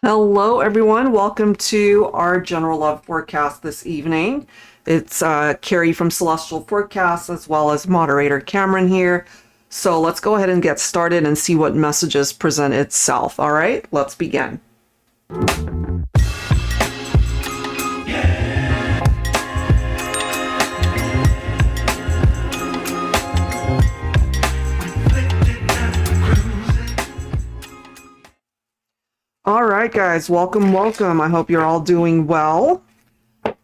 Hello, everyone. Welcome to our general love forecast this evening. It's Carrie from Celestial Forecast, as well as moderator Cameron here. So let's go ahead and get started and see what messages present itself. All right, let's begin. All right, guys, welcome. I hope you're all doing well.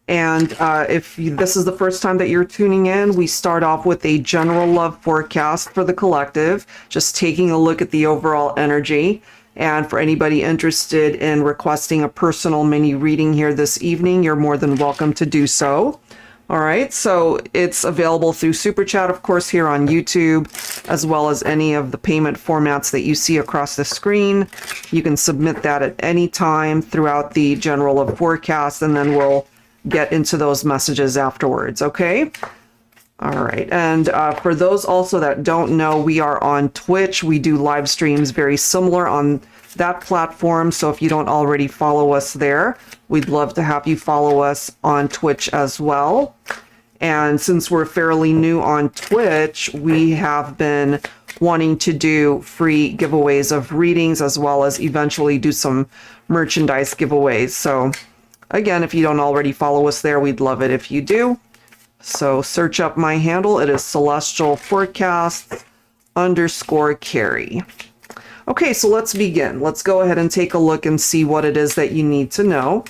And if this is the first time that you're tuning in, we start off with a general love forecast for the collective, just taking a look at the overall energy. And for anybody interested in requesting a personal mini reading here this evening, you're more than welcome to do so. All right, so it's available through SUPERCHAT, of course, here on YouTube, as well as any of the payment formats that you see across the screen. You can submit that at any time throughout the general love forecast, and then we'll get into those messages afterwards, okay? All right, and for those also that don't know, we are on Twitch. We do live streams very similar on that platform, so if you don't already follow us there, we'd love to have you follow us on Twitch as well. And since we're fairly new on Twitch, we have been wanting to do free giveaways of readings, as well as eventually do some merchandise giveaways. So again, if you don't already follow us there, we'd love it if you do. So search up my handle. It is Celestial Forecast _ Carrie. Okay, so let's begin. Let's go ahead and take a look and see what it is that you need to know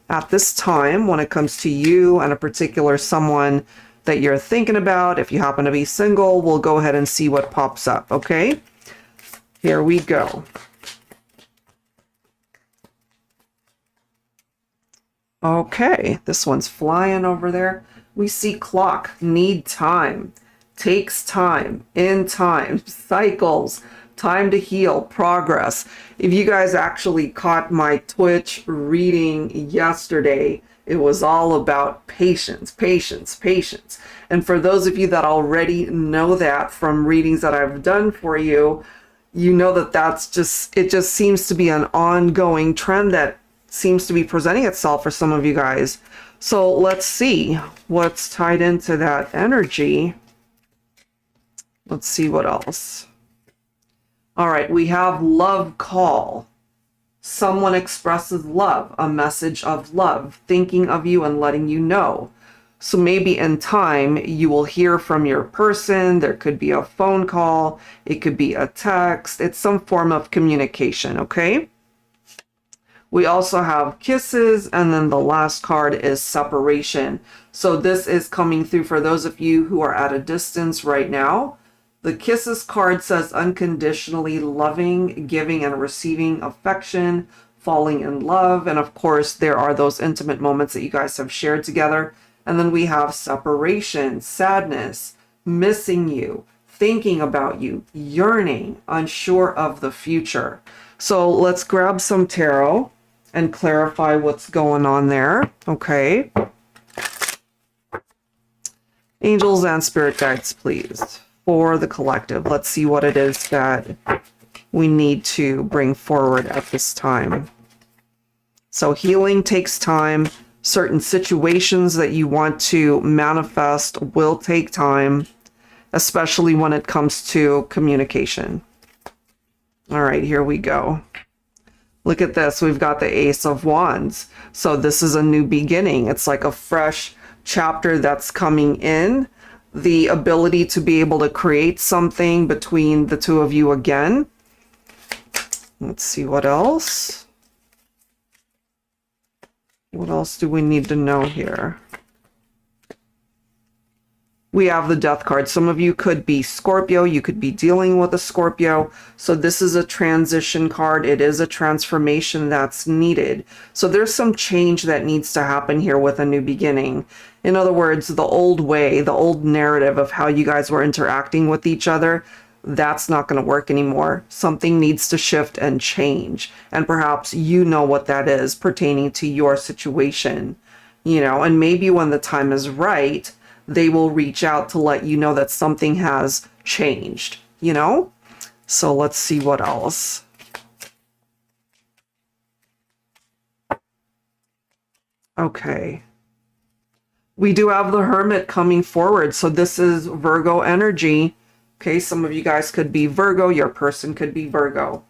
at this time when it comes to you and a particular someone that you're thinking about. If you happen to be single, we'll go ahead and see what pops up, okay? Here we go. Okay, this one's flying over there. We see clock, need time, takes time, in time, cycles, time to heal, progress. If you guys actually caught my Twitch reading yesterday, it was all about patience, patience, patience. And for those of you that already know that from readings that I've done for you, you know that it just seems to be an ongoing trend that seems to be presenting itself for some of you guys. So let's see what's tied into that energy. Let's see what else. All right, we have love call. Someone expresses love, a message of love, thinking of you and letting you know. So maybe in time, you will hear from your person. There could be a phone call. It could be a text. It's some form of communication, okay? We also have kisses, and then the last card is separation. So this is coming through for those of you who are at a distance right now. The kisses card says unconditionally loving, giving and receiving affection, falling in love. And of course, there are those intimate moments that you guys have shared together. And then we have separation, sadness, missing you, thinking about you, yearning, unsure of the future. So let's grab some tarot and clarify what's going on there. Okay. Angels and spirit guides, please. For the collective, let's see what it is that we need to bring forward at this time. So healing takes time. Certain situations that you want to manifest will take time, especially when it comes to communication. All right, here we go. Look at this. We've got the Ace of Wands. So this is a new beginning. It's like a fresh chapter that's coming in. The ability to be able to create something between the two of you again. Let's see what else. What else do we need to know here? We have the Death card. Some of you could be Scorpio. You could be dealing with a Scorpio. So this is a transition card. It is a transformation that's needed. So there's some change that needs to happen here with a new beginning. In other words, the old way, the old narrative of how you guys were interacting with each other, that's not going to work anymore. Something needs to shift and change. And perhaps you know what that is pertaining to your situation, you know, and maybe when the time is right, they will reach out to let you know that something has changed, you know? So let's see what else. Okay. We do have the Hermit coming forward. So this is Virgo energy. Okay, some of you guys could be Virgo. Your person could be Virgo.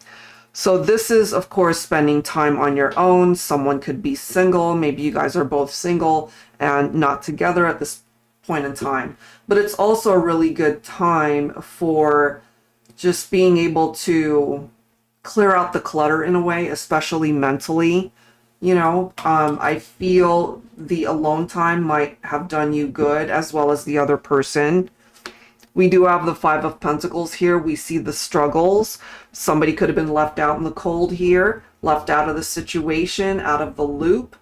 So this is, of course, spending time on your own. Someone could be single. Maybe you guys are both single and not together at this point in time. But it's also a really good time for just being able to clear out the clutter in a way, especially mentally. You know, I feel the alone time might have done you good as well as the other person. We do have the Five of Pentacles here. We see the struggles. Somebody could have been left out in the cold here, left out of the situation, out of the loop.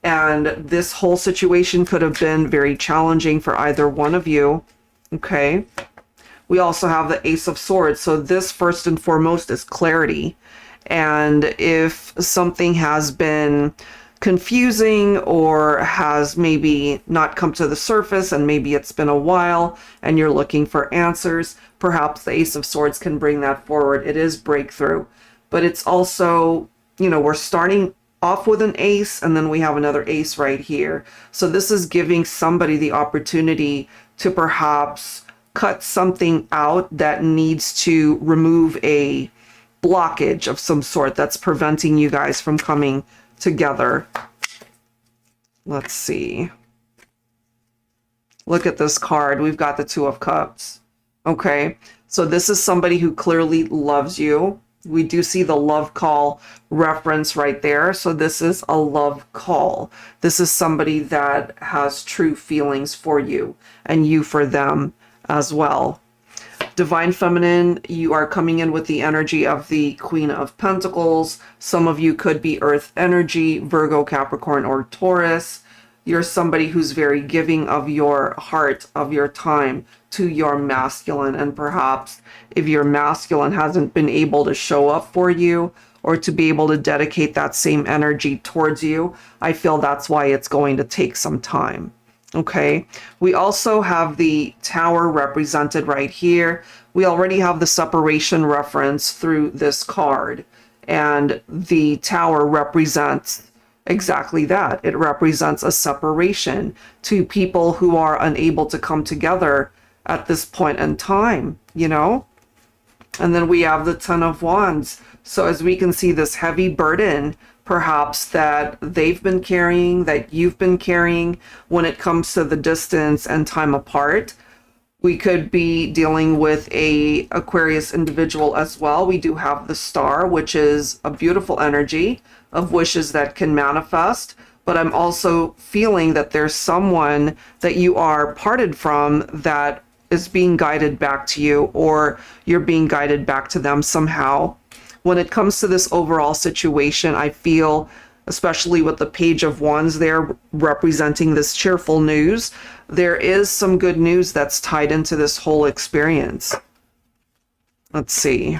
And this whole situation could have been very challenging for either one of you. Okay. We also have the Ace of Swords. So this first and foremost is clarity. And if something has been confusing or has maybe not come to the surface and maybe it's been a while and you're looking for answers, perhaps the Ace of Swords can bring that forward. It is breakthrough, but it's also, you know, we're starting off with an ace and then we have another ace right here. So this is giving somebody the opportunity to perhaps cut something out that needs to remove a blockage of some sort that's preventing you guys from coming together. Let's see. Look at this card. We've got the Two of Cups. Okay, so this is somebody who clearly loves you. We do see the love call reference right there. So this is a love call. This is somebody that has true feelings for you and you for them as well. Divine Feminine, you are coming in with the energy of the Queen of Pentacles. Some of you could be Earth energy, Virgo, Capricorn, or Taurus. You're somebody who's very giving of your heart, of your time to your masculine. And perhaps if your masculine hasn't been able to show up for you or to be able to dedicate that same energy towards you, I feel that's why it's going to take some time. Okay, we also have the Tower represented right here. We already have the separation reference through this card, and the Tower represents exactly that. It represents a separation to people who are unable to come together at this point in time, you know? And then we have the Ten of Wands. So as we can see, this heavy burden perhaps that they've been carrying, that you've been carrying when it comes to the distance and time apart. We could be dealing with a Aquarius individual as well. We do have the Star, which is a beautiful energy of wishes that can manifest. But I'm also feeling that there's someone that you are parted from that is being guided back to you, or you're being guided back to them somehow. When it comes to this overall situation, I feel, especially with the Page of Wands there representing this cheerful news, there is some good news that's tied into this whole experience. Let's see.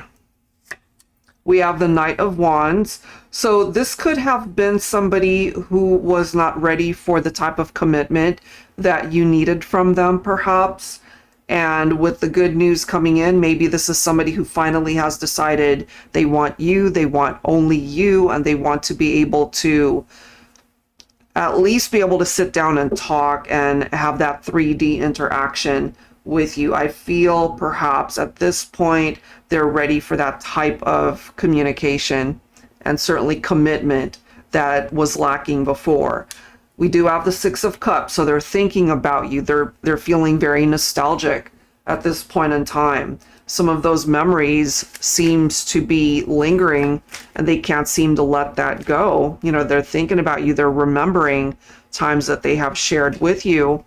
We have the Knight of Wands. So this could have been somebody who was not ready for the type of commitment that you needed from them, perhaps. And with the good news coming in, maybe this is somebody who finally has decided they want you, they want only you, and they want to be able to at least be able to sit down and talk and have that 3D interaction with you. I feel perhaps at this point they're ready for that type of communication and certainly commitment that was lacking before. We do have the Six of Cups, so they're thinking about you. They're feeling very nostalgic at this point in time. Some of those memories seems to be lingering and they can't seem to let that go. You know, they're thinking about you. They're remembering times that they have shared with you.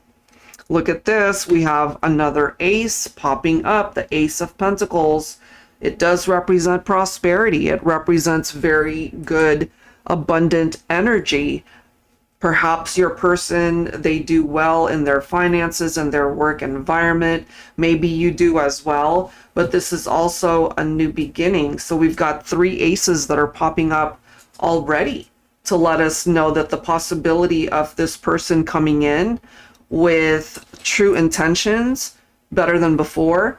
Look at this. We have another ace popping up, the Ace of Pentacles. It does represent prosperity. It represents very good, abundant energy. Perhaps your person, they do well in their finances and their work environment. Maybe you do as well, but this is also a new beginning. So we've got 3 aces that are popping up already to let us know that the possibility of this person coming in with true intentions, better than before,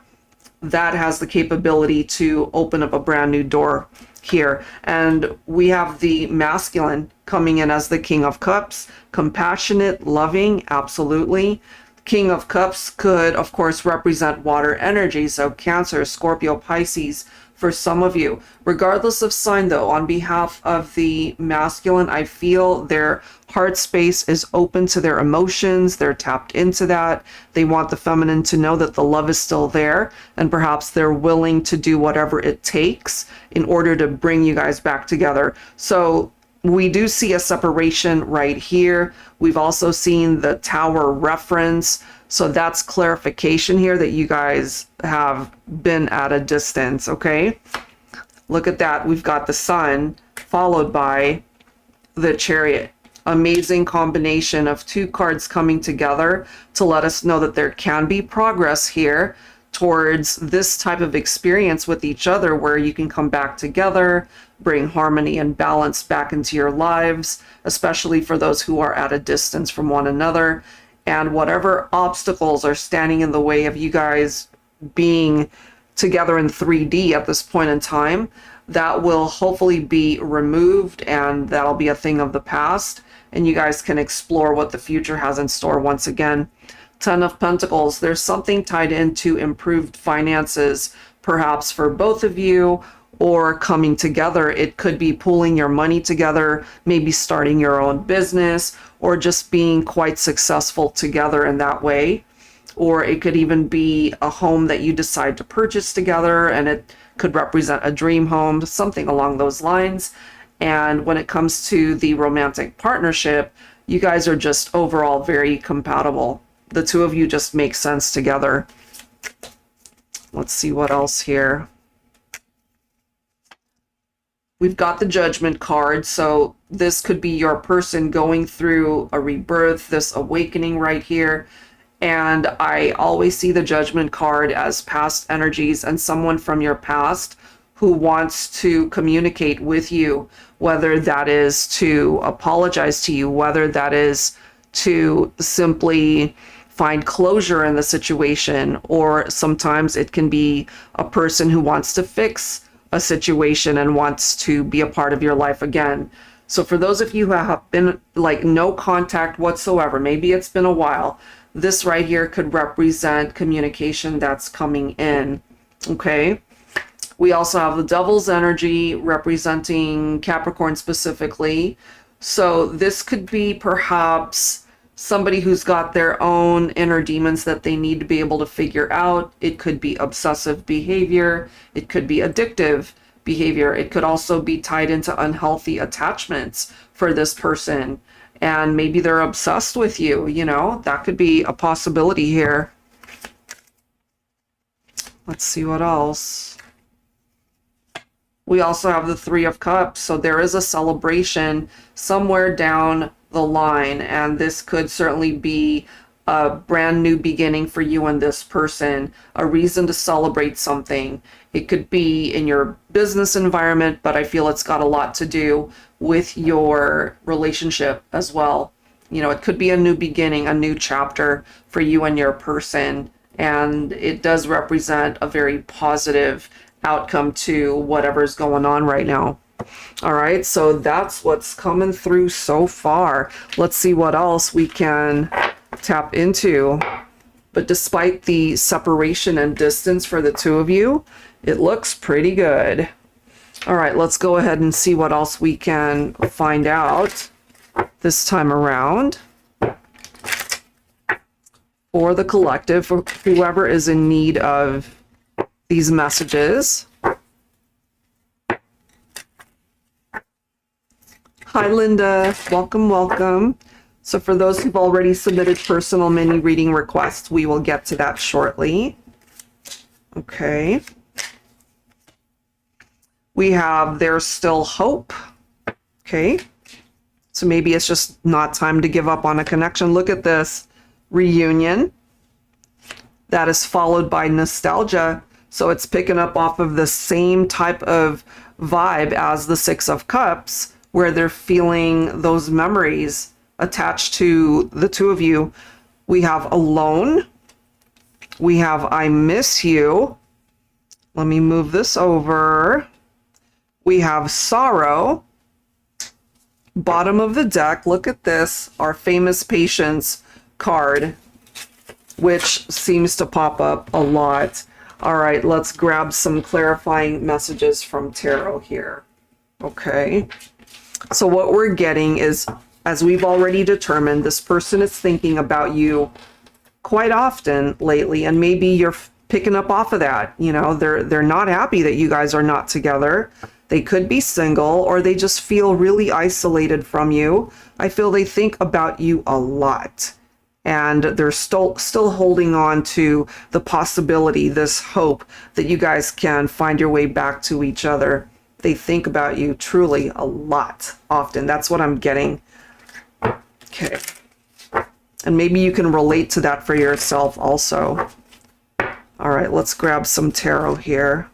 that has the capability to open up a brand new door here. And we have the masculine coming in as the King of Cups, compassionate, loving, absolutely. King of Cups could, of course, represent water energy, so Cancer, Scorpio, Pisces, for some of you. Regardless of sign, though, on behalf of the masculine, I feel their heart space is open to their emotions. They're tapped into that. They want the feminine to know that the love is still there, and perhaps they're willing to do whatever it takes in order to bring you guys back together. So we do see a separation right here. We've also seen the Tower reference. So that's clarification here that you guys have been at a distance, okay? Look at that. We've got the Sun followed by the Chariot. Amazing combination of two cards coming together to let us know that there can be progress here towards this type of experience with each other where you can come back together, bring harmony and balance back into your lives, especially for those who are at a distance from one another. And whatever obstacles are standing in the way of you guys being together in 3D at this point in time, that will hopefully be removed, and that'll be a thing of the past, and you guys can explore what the future has in store once again. Ten of Pentacles, there's something tied into improved finances, perhaps for both of you, or coming together. It could be pooling your money together, maybe starting your own business, or just being quite successful together in that way. Or it could even be a home that you decide to purchase together, and it could represent a dream home, something along those lines. And when it comes to the romantic partnership, you guys are just overall very compatible. The two of you just make sense together. Let's see what else here. We've got the Judgment card, so this could be your person going through a rebirth, this awakening right here. And I always see the Judgment card as past energies and someone from your past who wants to communicate with you, whether that is to apologize to you, whether that is to simply find closure in the situation, or sometimes it can be a person who wants to fix a situation and wants to be a part of your life again. So for those of you who have been like no contact whatsoever, maybe it's been a while, this right here could represent communication that's coming in, okay? We also have the Devil's energy representing Capricorn specifically. So this could be perhaps somebody who's got their own inner demons that they need to be able to figure out. It could be obsessive behavior. It could be addictive behavior. It could also be tied into unhealthy attachments for this person. And maybe they're obsessed with you, you know, that could be a possibility here. Let's see what else. We also have the Three of Cups. So there is a celebration somewhere down the line, and this could certainly be a brand new beginning for you and this person, a reason to celebrate something. It could be in your business environment, but I feel it's got a lot to do with your relationship as well. You know, it could be a new beginning, a new chapter for you and your person, and it does represent a very positive outcome to whatever's going on right now. All right, so that's what's coming through so far. Let's see what else we can tap into. But despite the separation and distance for the two of you, it looks pretty good. All right, let's go ahead and see what else we can find out this time around. For the collective, for whoever is in need of these messages. Hi, Linda. Welcome, welcome. So for those who've already submitted personal mini reading requests, we will get to that shortly. Okay. We have There's Still Hope. Okay. So maybe it's just not time to give up on a connection. Look at this. Reunion. That is followed by nostalgia. So it's picking up off of the same type of vibe as the Six of Cups, where they're feeling those memories attached to the two of you. We have Alone. We have I Miss You. Let me move this over. We have sorrow. Bottom of the deck, look at this, our famous patience card, which seems to pop up a lot. All right, let's grab some clarifying messages from tarot here. Okay. So what we're getting is, as we've already determined, this person is thinking about you quite often lately, and maybe you're picking up off of that. You know, they're not happy that you guys are not together. They could be single, or they just feel really isolated from you. I feel they think about you a lot, and they're still holding on to the possibility, this hope that you guys can find your way back to each other. They think about you truly a lot, often. That's what I'm getting. Okay. And maybe you can relate to that for yourself also. All right, let's grab some tarot here.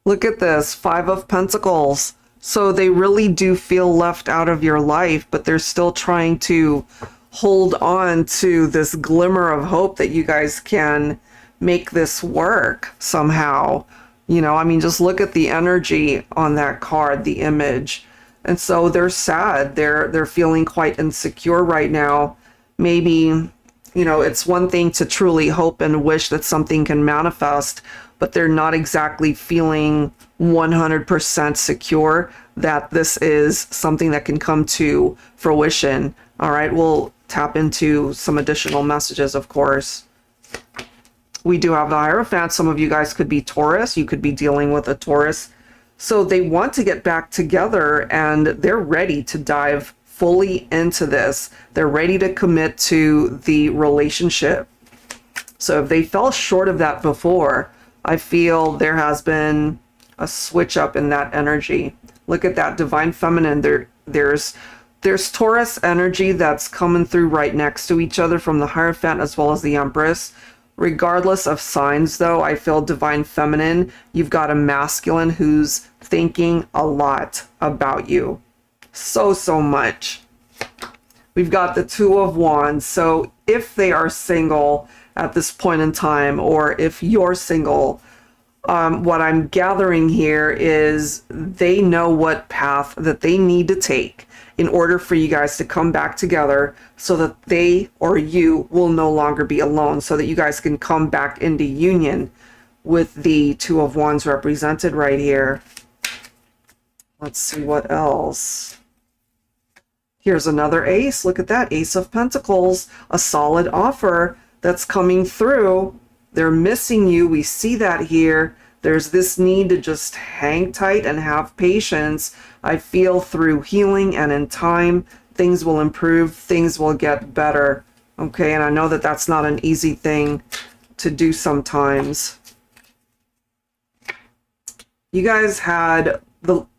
Look at this, 5 of Pentacles. So they really do feel left out of your life, but they're still trying to hold on to this glimmer of hope that you guys can make this work somehow. You know, I mean, just look at the energy on that card, the image. And so they're sad. They're feeling quite insecure right now. Maybe, you know, it's one thing to truly hope and wish that something can manifest, but they're not exactly feeling 100% secure that this is something that can come to fruition. All right, we'll tap into some additional messages, of course. We do have the Hierophant. Some of you guys could be Taurus. You could be dealing with a Taurus. So they want to get back together, and they're ready to dive fully into this. They're ready to commit to the relationship. So if they fell short of that before, I feel there has been a switch up in that energy. Look at that Divine Feminine. There's Taurus energy that's coming through right next to each other from the Hierophant as well as the Empress. Regardless of signs, though, I feel Divine Feminine, you've got a masculine who's thinking a lot about you. So much. We've got the 2 of Wands. So if they are single at this point in time, or if you're single, what I'm gathering here is they know what path that they need to take in order for you guys to come back together, so that they or you will no longer be alone, so that you guys can come back into union with the 2 of Wands represented right here. Let's see what else. Here's another ace. Look at that, Ace of Pentacles, a solid offer that's coming through. They're missing you. We see that here. There's this need to just hang tight and have patience. I feel through healing and in time, things will improve, things will get better. Okay, and I know that that's not an easy thing to do sometimes. You guys had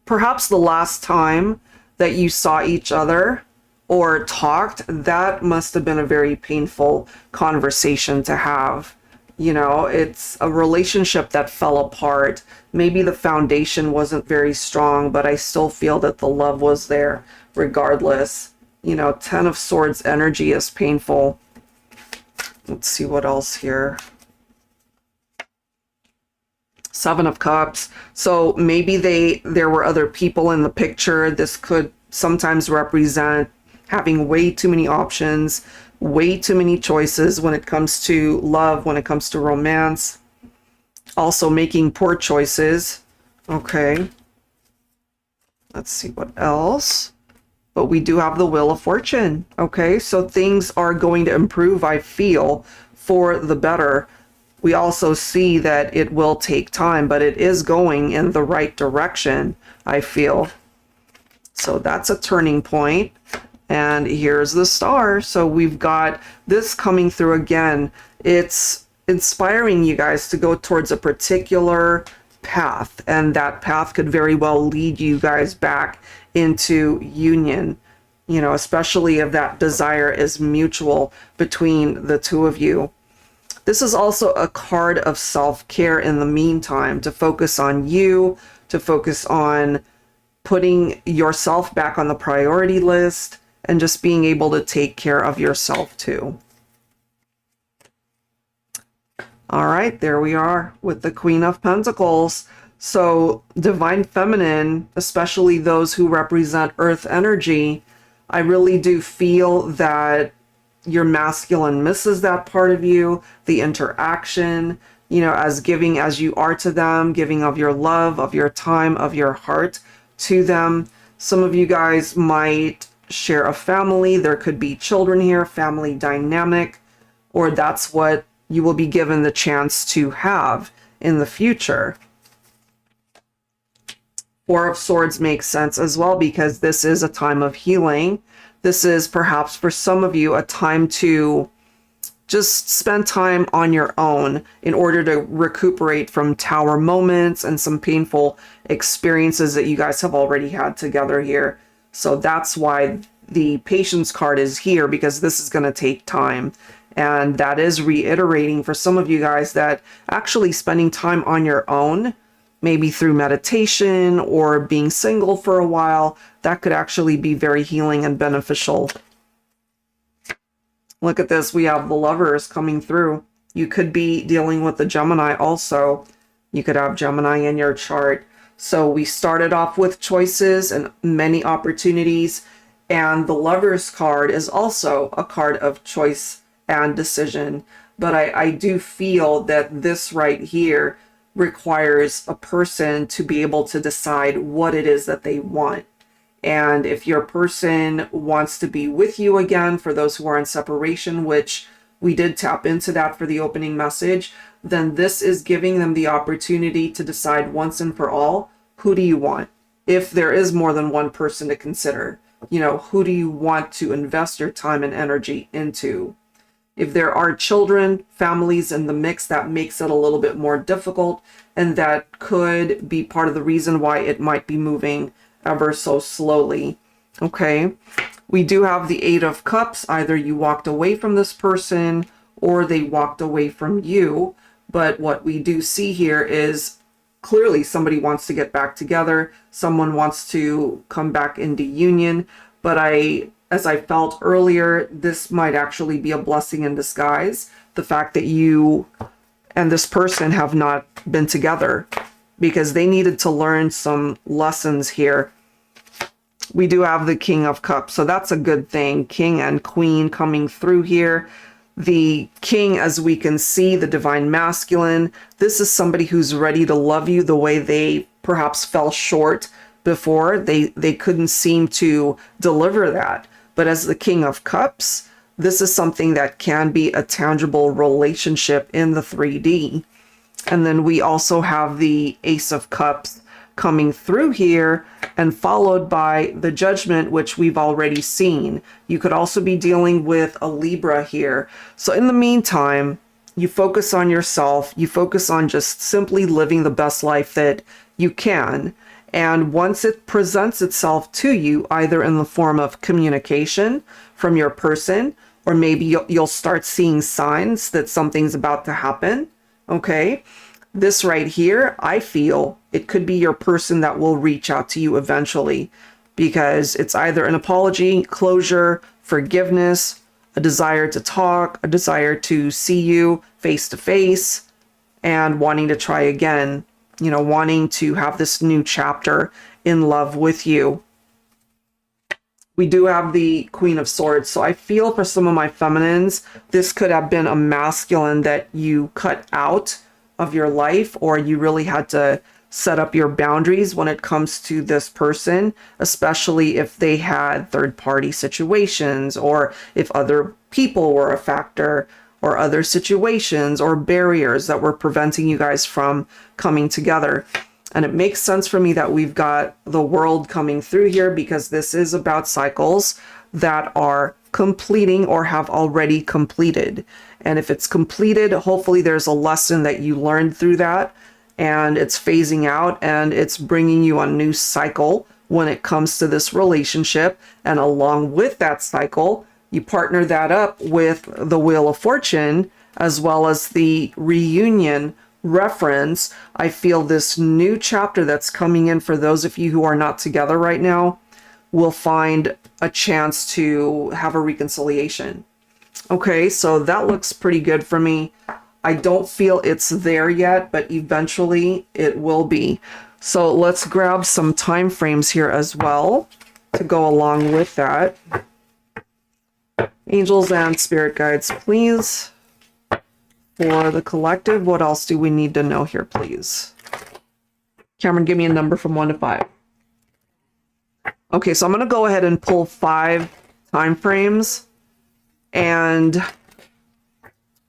perhaps the last time that you saw each other or talked, that must have been a very painful conversation to have. You know, it's a relationship that fell apart. Maybe the foundation wasn't very strong, but I still feel that the love was there regardless. You know, 10 of Swords energy is painful. Let's see what else here. 7 of Cups. So maybe there were other people in the picture. This could sometimes represent having way too many options, way too many choices when it comes to love, when it comes to romance. Also making poor choices. Okay. Let's see what else. But we do have the Wheel of Fortune. Okay, so things are going to improve, I feel, for the better. We also see that it will take time, but it is going in the right direction, I feel. So that's a turning point. And here's the Star. So we've got this coming through again. It's inspiring you guys to go towards a particular path, and that path could very well lead you guys back into union, you know, especially if that desire is mutual between the two of you. This is also a card of self-care in the meantime, to focus on you, to focus on putting yourself back on the priority list, and just being able to take care of yourself too. All right, there we are with the Queen of Pentacles. So divine feminine, especially those who represent earth energy, I really do feel that your masculine misses that part of you, the interaction, as giving as you are to them, giving of your love, of your time, of your heart to them. Some of you guys might share a family. There could be children here, family dynamic, or that's what you will be given the chance to have in the future. Four of Swords makes sense as well because this is a time of healing. This is perhaps for some of you a time to just spend time on your own in order to recuperate from tower moments and some painful experiences that you guys have already had together here. So that's why the patience card is here, because this is going to take time. And that is reiterating for some of you guys that actually spending time on your own, maybe through meditation or being single for a while, that could actually be very healing and beneficial. Look at this. We have the Lovers coming through. You could be dealing with the Gemini also. You could have Gemini in your chart. So we started off with choices and many opportunities. And the Lovers card is also a card of choice and decision. But I do feel that this right here requires a person to be able to decide what it is that they want. And if your person wants to be with you again, for those who are in separation, which we did tap into that for the opening message, then this is giving them the opportunity to decide once and for all, who do you want? If there is more than one person to consider, who do you want to invest your time and energy into? If there are children, families in the mix, that makes it a little bit more difficult, and that could be part of the reason why it might be moving ever so slowly. Okay, we do have the Eight of Cups. Either you walked away from this person or they walked away from you. But what we do see here is clearly somebody wants to get back together. Someone wants to come back into union. But as I felt earlier, this might actually be a blessing in disguise. The fact that you and this person have not been together, because they needed to learn some lessons here. We do have the King of Cups, so that's a good thing. King and Queen coming through here. The King, as we can see, the divine masculine. This is somebody who's ready to love you the way they perhaps fell short before. They couldn't seem to deliver that. But as the King of Cups, this is something that can be a tangible relationship in the 3D. And then we also have the Ace of Cups coming through here, and followed by the Judgment, which we've already seen. You could also be dealing with a Libra here. So in the meantime, you focus on yourself. You focus on just simply living the best life that you can. And once it presents itself to you, either in the form of communication from your person, or maybe you'll start seeing signs that something's about to happen. Okay, this right here, I feel it could be your person that will reach out to you eventually, because it's either an apology, closure, forgiveness, a desire to talk, a desire to see you face to face, and wanting to try again, wanting to have this new chapter in love with you. We do have the Queen of Swords. So I feel for some of my feminines, this could have been a masculine that you cut out of your life, or you really had to set up your boundaries when it comes to this person, especially if they had third-party situations, or if other people were a factor, or other situations or barriers that were preventing you guys from coming together. And it makes sense for me that we've got the World coming through here, because this is about cycles that are completing or have already completed. And if it's completed, hopefully there's a lesson that you learned through that, and it's phasing out and it's bringing you a new cycle when it comes to this relationship. And along with that cycle, you partner that up with the Wheel of Fortune, as well as the reunion reference. I feel this new chapter that's coming in for those of you who are not together right now will find a chance to have a reconciliation. Okay, so that looks pretty good for me. I don't feel it's there yet, but eventually it will be. So let's grab some time frames here as well to go along with that. Angels and spirit guides, please. For the collective, what else do we need to know here, please? Cameron, give me a number from 1 to 5. Okay, so I'm going to go ahead and pull 5 time frames and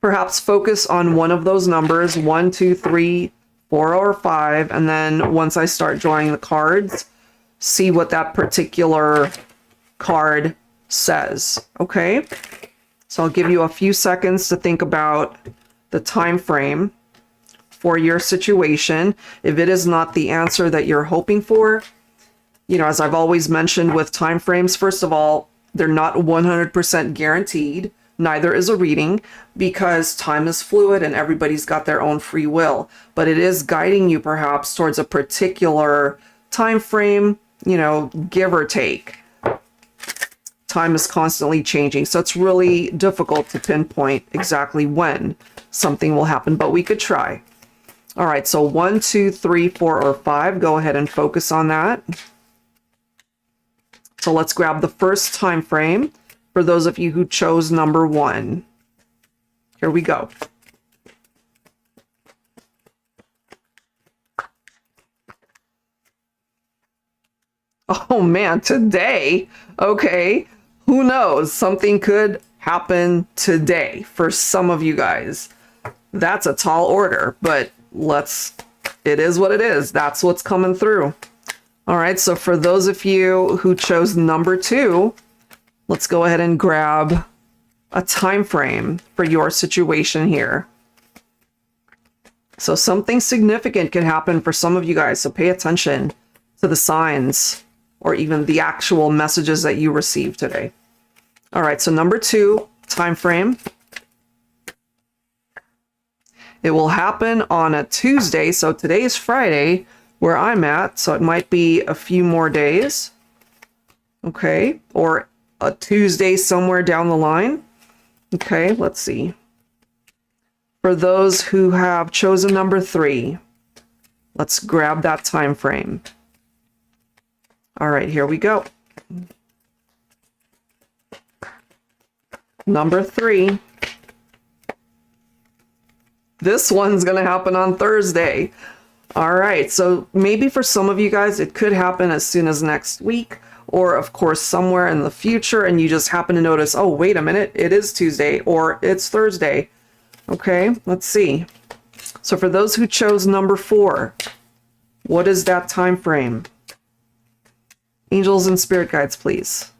perhaps focus on one of those numbers, 1, 2, 3, 4, or 5. And then once I start drawing the cards, see what that particular card says. Okay, so I'll give you a few seconds to think about the time frame for your situation. If it is not the answer that you're hoping for, you know, as I've always mentioned with time frames, first of all, they're not 100% guaranteed. Neither is a reading, because time is fluid and everybody's got their own free will. But it is guiding you perhaps towards a particular time frame, you know, give or take. Time is constantly changing, so it's really difficult to pinpoint exactly when something will happen, but we could try. All right, so 1, 2, 3, 4, or 5. Go ahead and focus on that. So let's grab the first time frame for those of you who chose number 1. Here we go. Oh man, today. Okay, who knows? Something could happen today for some of you guys. That's a tall order, but it is what it is. That's what's coming through. All right, so for those of you who chose number 2, let's go ahead and grab a time frame for your situation here. So something significant could happen for some of you guys, so pay attention to the signs or even the actual messages that you receive today. All right, so number 2, time frame. It will happen on a Tuesday, so today is Friday where I'm at, so it might be a few more days. Okay, or a Tuesday somewhere down the line. Okay, let's see. For those who have chosen number 3, let's grab that time frame. All right, here we go. Number 3. This one's going to happen on Thursday. All right, so maybe for some of you guys, it could happen as soon as next week, or of course somewhere in the future, and you just happen to notice, oh, wait a minute, it is Tuesday or it's Thursday. Okay, let's see. So for those who chose number 4, what is that time frame? Angels and spirit guides, please.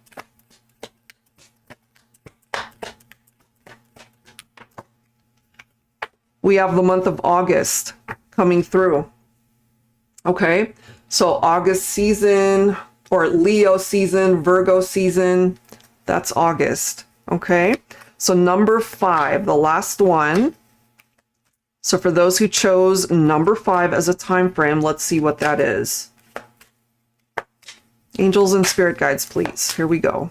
We have the month of August coming through. Okay, so August season, or Leo season, Virgo season, that's August. Okay, so number 5, the last one. So for those who chose number 5 as a time frame, let's see what that is. Angels and spirit guides, please. Here we go.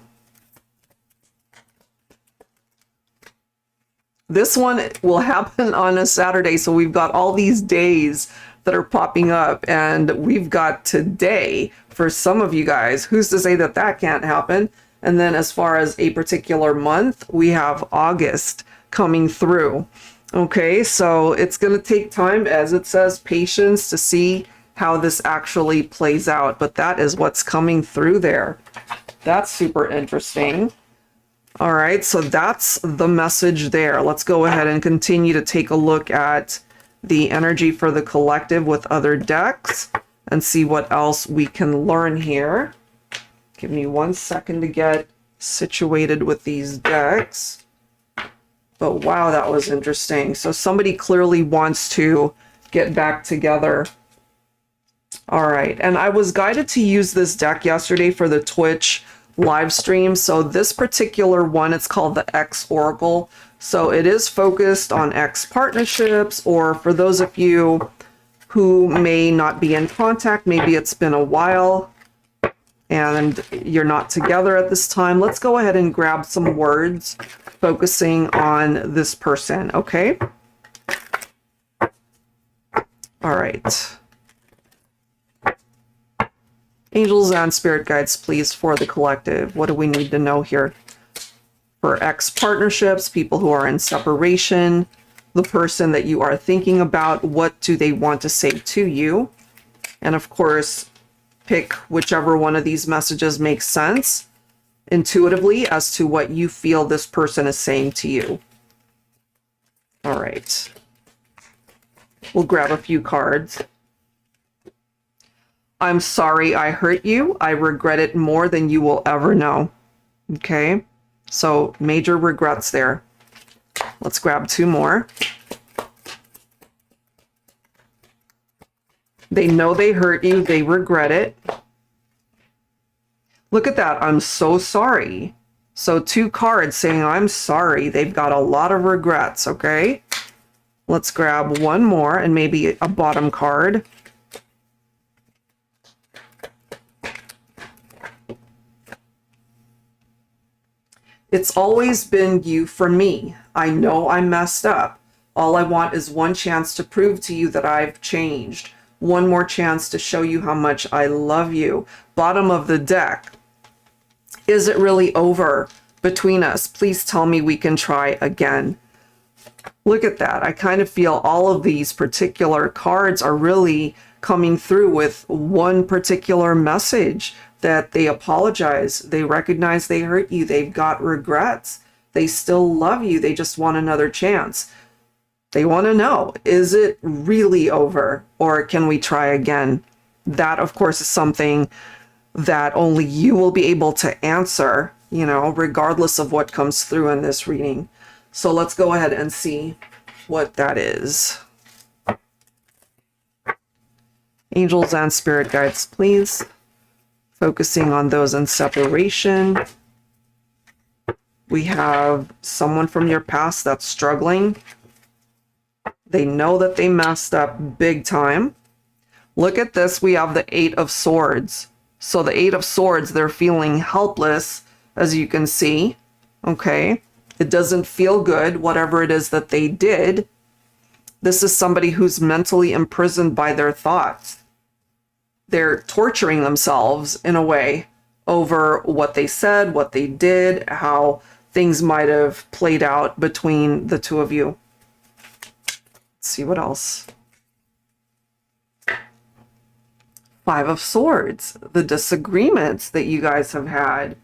This one will happen on a Saturday, so we've got all these days that are popping up, and we've got today for some of you guys. Who's to say that that can't happen? And then as far as a particular month, we have August coming through. Okay, so it's going to take time, as it says, patience to see how this actually plays out, but that is what's coming through there. That's super interesting. All right, so that's the message there. Let's go ahead and continue to take a look at the energy for the collective with other decks and see what else we can learn here. Give me 1 second to get situated with these decks. But wow, that was interesting. So somebody clearly wants to get back together. All right, and I was guided to use this deck yesterday for the Twitch live stream. So this particular one, it's called the X Oracle. So it is focused on X partnerships, or for those of you who may not be in contact, maybe it's been a while and you're not together at this time. Let's go ahead and grab some words focusing on this person, okay? right. Angels and spirit guides, please, for the collective. What do we need to know here? For ex-partnerships, people who are in separation, the person that you are thinking about, what do they want to say to you? And of course, pick whichever one of these messages makes sense intuitively as to what you feel this person is saying to you. All right. We'll grab a few cards. I'm sorry I hurt you. I regret it more than you will ever know. Okay, so major regrets there. Let's grab two more. They know they hurt you. They regret it. Look at that. I'm so sorry. So two cards saying I'm sorry. They've got a lot of regrets, okay? Let's grab one more and maybe a bottom card. It's always been you for me. I know I messed up. All I want is one chance to prove to you that I've changed. One more chance to show you how much I love you. Bottom of the deck. Is it really over between us? Please tell me we can try again. Look at that. I kind of feel all of these particular cards are really coming through with one particular message, that they apologize. They recognize they hurt you. They've got regrets. They still love you. They just want another chance. They want to know, is it really over, or can we try again? That, of course, is something that only you will be able to answer, you know, regardless of what comes through in this reading. So let's go ahead and see what that is. Angels and spirit guides, please. Focusing on those in separation. We have someone from your past that's struggling. They know that they messed up big time. Look at this. We have the Eight of Swords. So the Eight of Swords, they're feeling helpless, as you can see. Okay. It doesn't feel good, whatever it is that they did. This is somebody who's mentally imprisoned by their thoughts. They're torturing themselves in a way over what they said, what they did, how things might have played out between the two of you. Let's see what else. Five of Swords, the disagreements that you guys have had,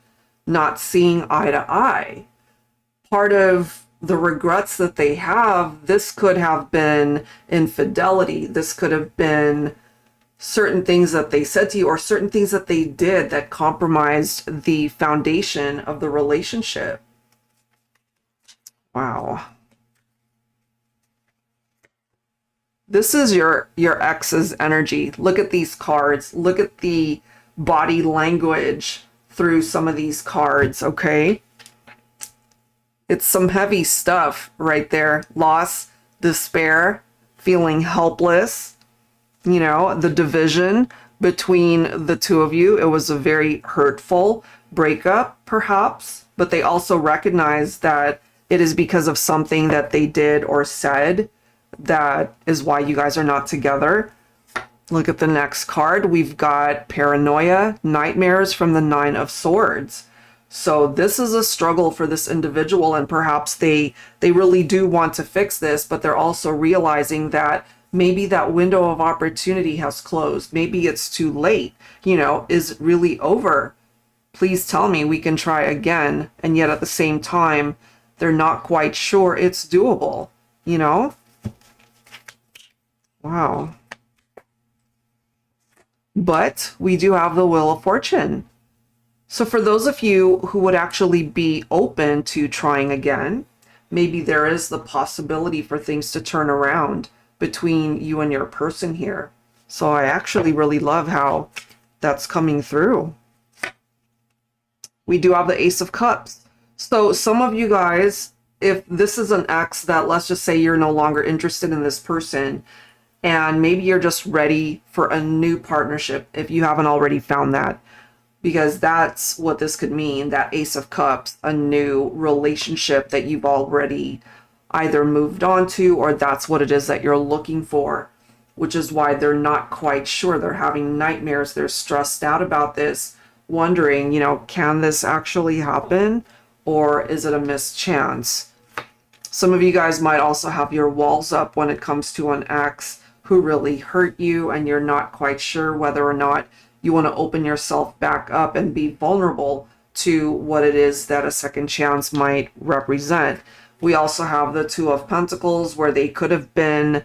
not seeing eye to eye. Part of the regrets that they have, this could have been infidelity. This could have been certain things that they said to you, or certain things that they did that compromised the foundation of the relationship. Wow. This is your ex's energy. Look at these cards. Look at the body language through some of these cards, okay? It's some heavy stuff right there. Loss, despair, feeling helpless. You know, the division between the two of you. It was a very hurtful breakup, perhaps, but they also recognize that it is because of something that they did or said that is why you guys are not together. Look at the next card. We've got paranoia, nightmares from the Nine of Swords. So this is a struggle for this individual, and perhaps they really do want to fix this, but they're also realizing that maybe that window of opportunity has closed. Maybe it's too late. You know, is it really over? Please tell me we can try again. And yet at the same time, they're not quite sure it's doable, you know? Wow. But we do have the Wheel of Fortune. So for those of you who would actually be open to trying again, maybe there is the possibility for things to turn around between you and your person here. So I actually really love how that's coming through. We do have the Ace of Cups. So some of you guys, if this is an ex that, let's just say you're no longer interested in this person, and maybe you're just ready for a new partnership if you haven't already found that, because that's what this could mean, that Ace of Cups, a new relationship that you've already either moved on to, or that's what it is that you're looking for. which is why they're not quite sure. They're having nightmares. They're stressed out about this, wondering, can this actually happen, or is it a missed chance? Some of you guys might also have your walls up when it comes to an ex who really hurt you, and you're not quite sure whether or not you want to open yourself back up and be vulnerable to what it is that a second chance might represent. We also have the Two of Pentacles, where they could have been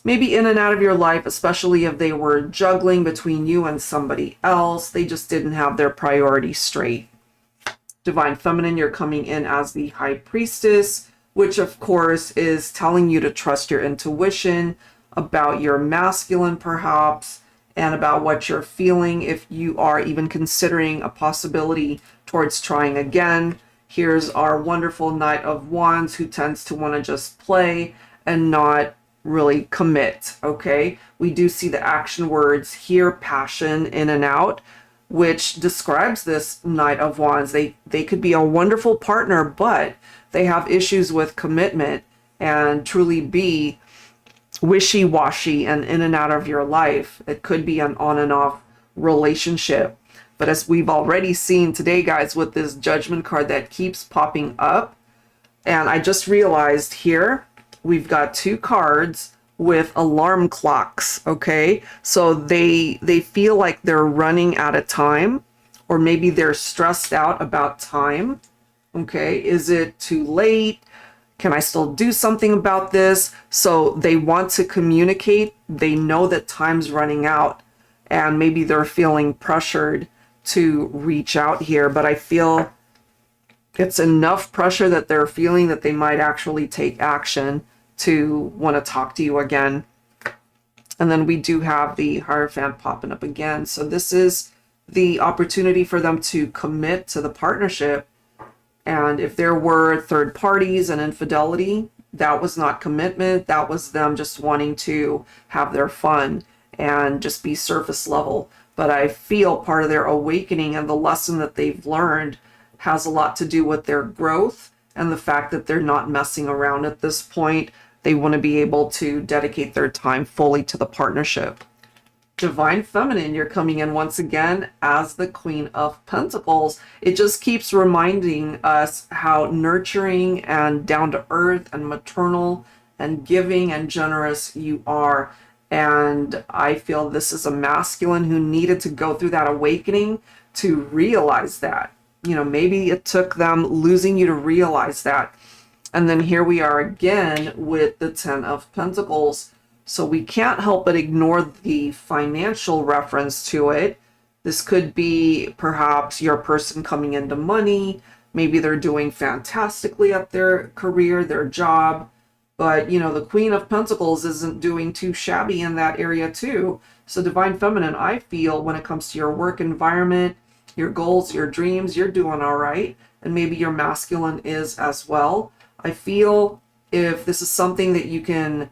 maybe in and out of your life, especially if they were juggling between you and somebody else. They just didn't have their priorities straight. Divine Feminine, you're coming in as the High Priestess, which of course is telling you to trust your intuition about your masculine perhaps, and about what you're feeling if you are even considering a possibility towards trying again. Here's our wonderful Knight of Wands, who tends to want to just play and not really commit, okay? We do see the action words here, passion, in and out, which describes this Knight of Wands. They could be a wonderful partner, but they have issues with commitment and truly be wishy-washy and in and out of your life. It could be an on and off relationship. But as we've already seen today, guys, with this Judgment card that keeps popping up, and I just realized here, we've got two cards with alarm clocks, okay? So they feel like they're running out of time, or maybe they're stressed out about time, okay? Is it too late? Can I still do something about this? So they want to communicate. They know that time's running out, and maybe they're feeling pressured to reach out here, but I feel it's enough pressure that they're feeling that they might actually take action to want to talk to you again. And then we do have the Hierophant popping up again. So this is the opportunity for them to commit to the partnership. And if there were third parties and infidelity, that was not commitment. That was them just wanting to have their fun and just be surface level. But I feel part of their awakening and the lesson that they've learned has a lot to do with their growth and the fact that they're not messing around at this point. They want to be able to dedicate their time fully to the partnership. Divine Feminine, you're coming in once again as the Queen of Pentacles. It just keeps reminding us how nurturing and down to earth and maternal and giving and generous you are. And I feel this is a masculine who needed to go through that awakening to realize that. Maybe it took them losing you to realize that. And then here we are again with the Ten of Pentacles. So we can't help but ignore the financial reference to it. This could be perhaps your person coming into money. Maybe they're doing fantastically at their career, their job. But, the Queen of Pentacles isn't doing too shabby in that area too. So Divine Feminine, I feel when it comes to your work environment, your goals, your dreams, you're doing all right. And maybe your masculine is as well. I feel if this is something that you can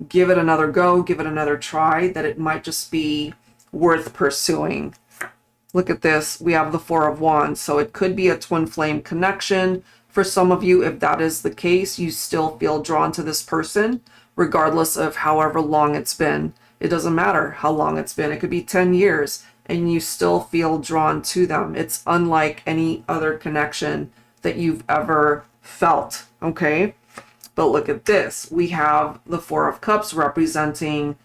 give it another go, give it another try, that it might just be worth pursuing. Look at this. We have the Four of Wands. So it could be a twin flame connection. For some of you, if that is the case, you still feel drawn to this person, regardless of however long it's been. It doesn't matter how long it's been. It could be 10 years, and you still feel drawn to them. It's unlike any other connection that you've ever felt, okay? But look at this. We have the Four of Cups representing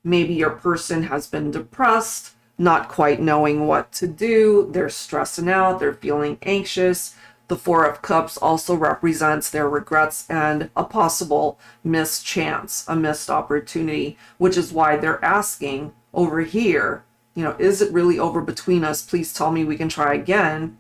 maybe your person has been depressed, not quite knowing what to do. They're stressing out. They're feeling anxious. The Four of Cups also represents their regrets and a possible missed chance, a missed opportunity, which is why they're asking over here, is it really over between us? Please tell me we can try again.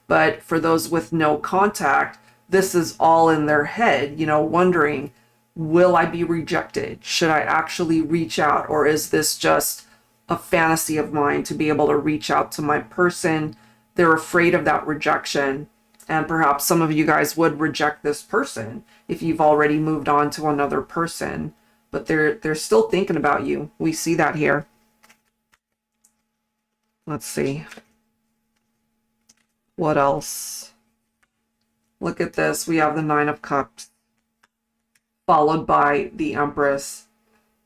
But for those with no contact, this is all in their head, wondering, will I be rejected? Should I actually reach out? Or is this just a fantasy of mine to be able to reach out to my person? They're afraid of that rejection. And perhaps some of you guys would reject this person if you've already moved on to another person. But they're still thinking about you. We see that here. Let's see. What else? Look at this. We have the Nine of Cups, followed by the Empress.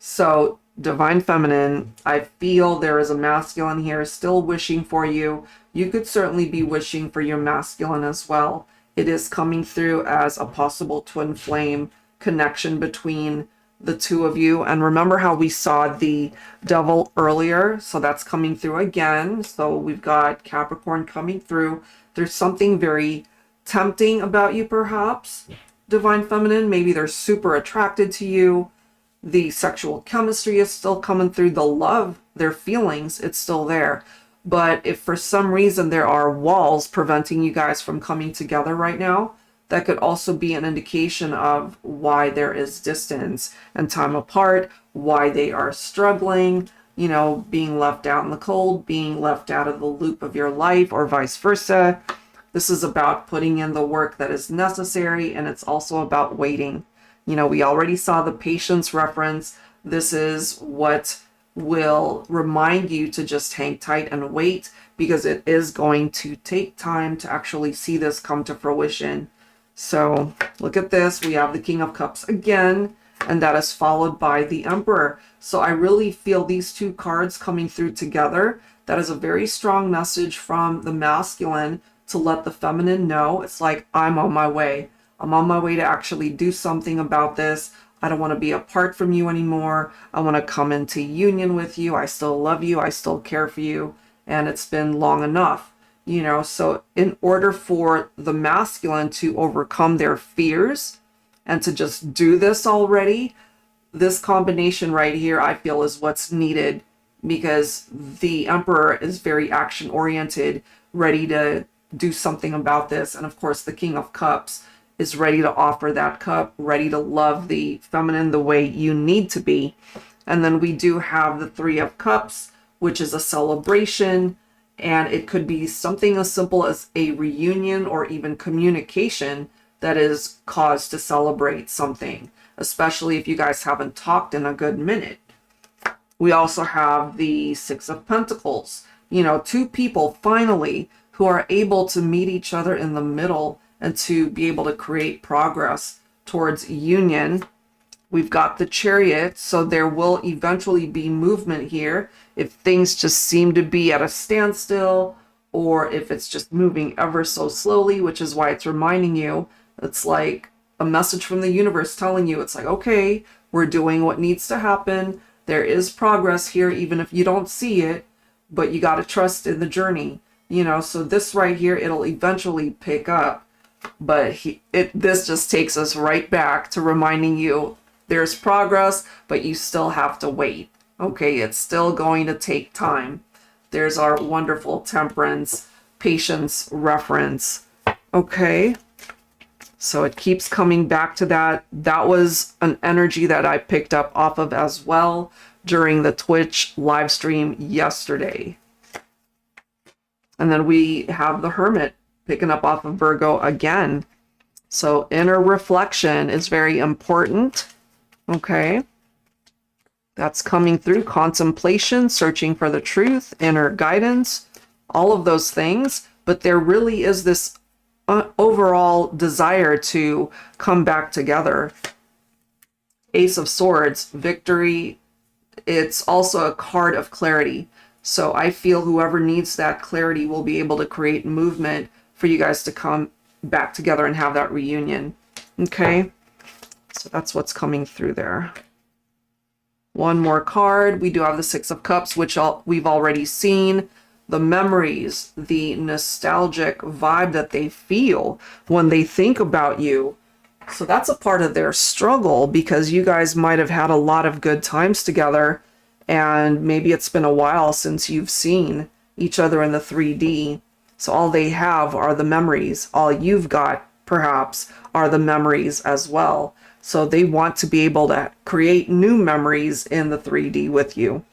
So, Divine Feminine, I feel there is a masculine here still wishing for you. You could certainly be wishing for your masculine as well. It is coming through as a possible twin flame connection between the two of you. And remember how we saw the devil earlier? So that's coming through again. So we've got Capricorn coming through. There's something very tempting about you, perhaps, Divine Feminine. Maybe they're super attracted to you. The sexual chemistry is still coming through. The love, their feelings, it's still there. But if for some reason there are walls preventing you guys from coming together right now, that could also be an indication of why there is distance and time apart, why they are struggling, you know, being left out in the cold, being left out of the loop of your life, or vice versa. This is about putting in the work that is necessary, and it's also about waiting. You know, we already saw the patience reference. This is what will remind you to just hang tight and wait, because it is going to take time to actually see this come to fruition. So look at this. We have the King of Cups again, and that is followed by the Emperor. So I really feel these two cards coming through together. That is a very strong message from the masculine to let the feminine know. It's like, I'm on my way. I'm on my way to actually do something about this. I don't want to be apart from you anymore. I want to come into union with you. I still love you. I still care for you. And it's been long enough, you know. So in order for the masculine to overcome their fears and to just do this already, this combination right here, I feel, is what's needed, because the Emperor is very action oriented, ready to do something about this. And of course, the King of Cups is ready to offer that cup, ready to love the feminine the way you need to be. And then we do have the Three of Cups, which is a celebration, and it could be something as simple as a reunion or even communication that is cause to celebrate something, especially if you guys haven't talked in a good minute. We also have the Six of Pentacles, you know, two people finally who are able to meet each other in the middle and to be able to create progress towards union. We've got the Chariot, so there will eventually be movement here. If things just seem to be at a standstill, or if it's just moving ever so slowly, which is why it's reminding you, it's like a message from the universe telling you, it's like, okay, we're doing what needs to happen. There is progress here, even if you don't see it, but you got to trust in the journey, you know. So this right here, it'll eventually pick up. But this just takes us right back to reminding you there's progress, but you still have to wait. Okay, it's still going to take time. There's our wonderful Temperance, patience reference. Okay, so it keeps coming back to that. That was an energy that I picked up off of as well during the Twitch live stream yesterday. And then we have the Hermit picking up off of Virgo again. So inner reflection is very important. Okay. That's coming through. Contemplation, searching for the truth, inner guidance, all of those things. But there really is this overall desire to come back together. Ace of Swords, victory. It's also a card of clarity. So I feel whoever needs that clarity will be able to create movement for you guys to come back together and have that reunion. Okay, so that's what's coming through there. One more card. We do have the Six of Cups, which we've already seen. The memories, the nostalgic vibe that they feel when they think about you. So that's a part of their struggle, because you guys might have had a lot of good times together, and maybe it's been a while since you've seen each other in the 3D. So all they have are the memories. All you've got, perhaps, are the memories as well. So they want to be able to create new memories in the 3D with you.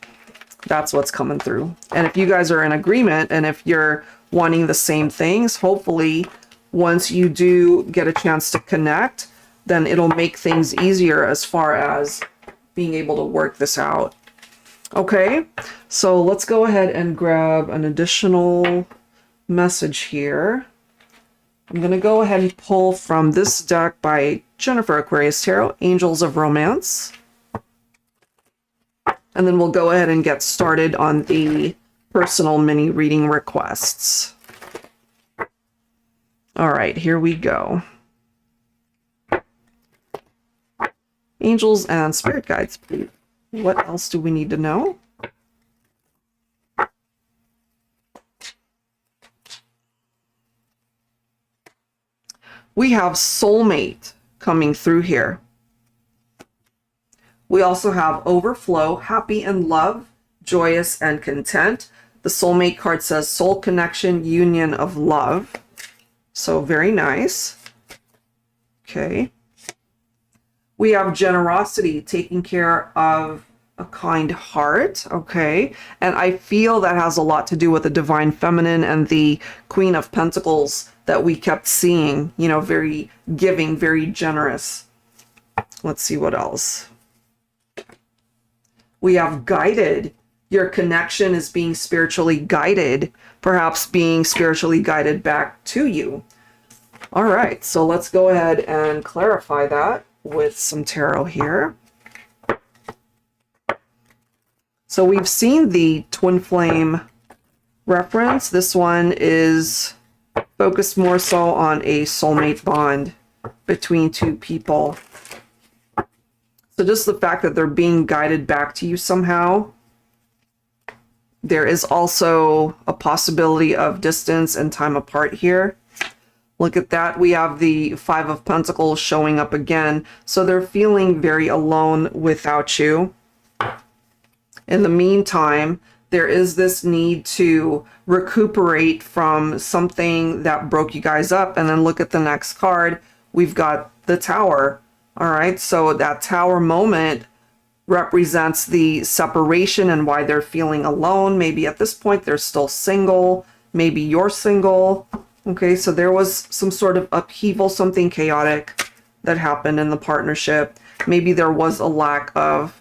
That's what's coming through. And if you guys are in agreement, and if you're wanting the same things, hopefully once you do get a chance to connect, then it'll make things easier as far as being able to work this out. Okay, so let's go ahead and grab an additional message here. I'm going to go ahead and pull from this deck by Jennifer Aquarius Tarot, Angels of Romance. And then we'll go ahead and get started on the personal mini reading requests. All right, here we go. Angels and spirit guides, please. What else do we need to know? We have soulmate coming through here. We also have overflow, happy in love, joyous and content. The soulmate card says soul connection, union of love. So very nice. Okay. We have generosity, taking care of a kind heart. Okay. And I feel that has a lot to do with the divine feminine and the Queen of Pentacles that we kept seeing, you know, very giving, very generous. Let's see what else. We have guided. Your connection is being spiritually guided, perhaps being spiritually guided back to you. All right, so let's go ahead and clarify that with some tarot here. So we've seen the twin flame reference. This one is focused more so on a soulmate bond between two people. So just the fact that they're being guided back to you somehow. There is also a possibility of distance and time apart here. Look at that. We have the Five of Pentacles showing up again. So they're feeling very alone without you. In the meantime, there is this need to recuperate from something that broke you guys up. And then look at the next card. We've got the Tower. All right. So that Tower moment represents the separation and why they're feeling alone. Maybe at this point they're still single. Maybe you're single. Okay, so there was some sort of upheaval, something chaotic that happened in the partnership. Maybe there was a lack of